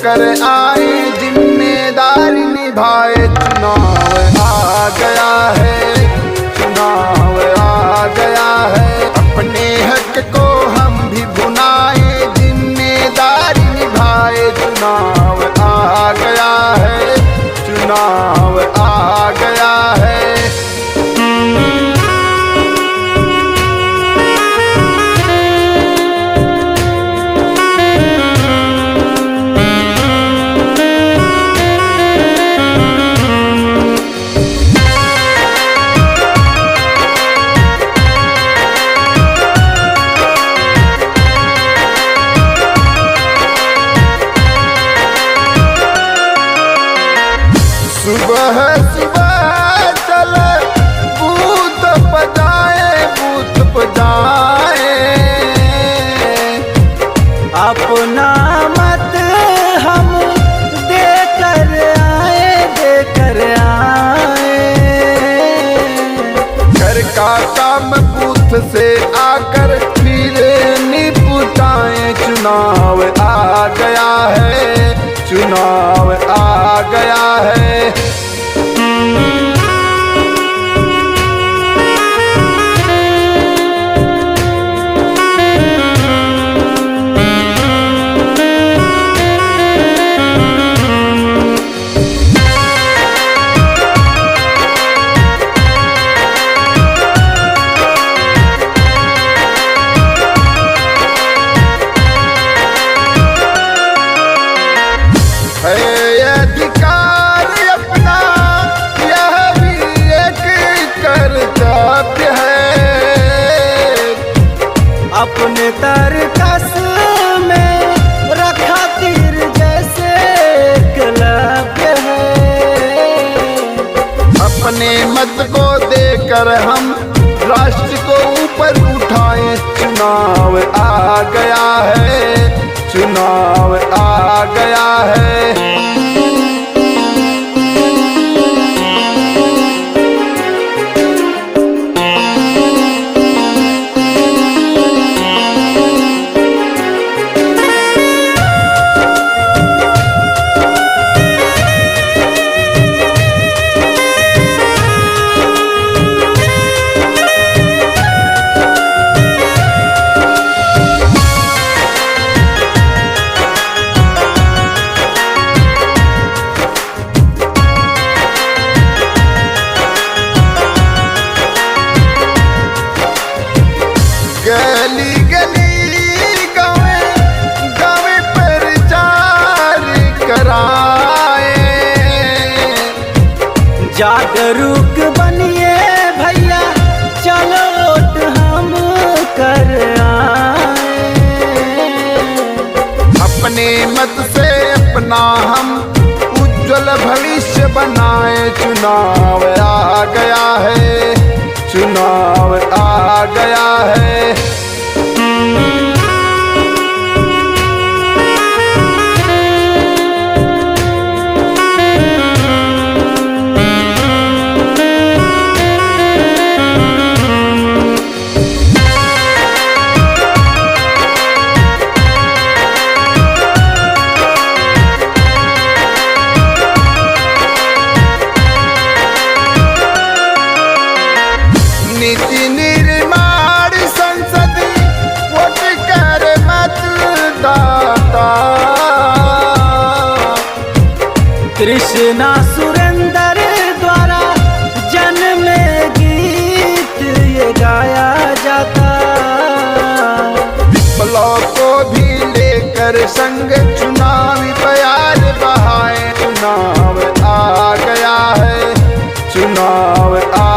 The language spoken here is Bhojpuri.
होकर आए, जिम्मेदारी निभाए। चुनाव आ गया है, चुनाव आ गया है, अपने हक को हम भी भुनाए, जिम्मेदारी निभाए। चुनाव आ गया है, चुनाव आ गया है। सुबह सुबह चले बूथ बजाए, बूथ बजाए, अपना मत हम देकर आए, देकर आए। घर का काम बूथ से आकर फिर निपटाए। चुनाव आ गया है, चुनाव आ गया है। अधिकार अपना यह भी एक कर्तव्य है, अपने तरकस में रखा तीर जैसे एकलव्य है। अपने मत को देकर हम राष्ट्र को ऊपर उठाए। चुनाव आ गया है, चुनाव आ गया है। गली गली गावे गावे प्रचार कराए। जागरूक बनिए भैया, चलो वोट हम कर आए। अपने मत से अपना हम उज्जवल भविष्य बनाए। चुनाव आ गया है, चुनाव आ गया है। नीति निर्माण संसद वोट कर मतदाता। कृष्णा सुरेंद्र द्वारा जन्म गीत ये गाया जाता। विप्लव को भी लेकर संग चुनावी प्यार बहाए। चुनाव आ गया है, चुनाव आ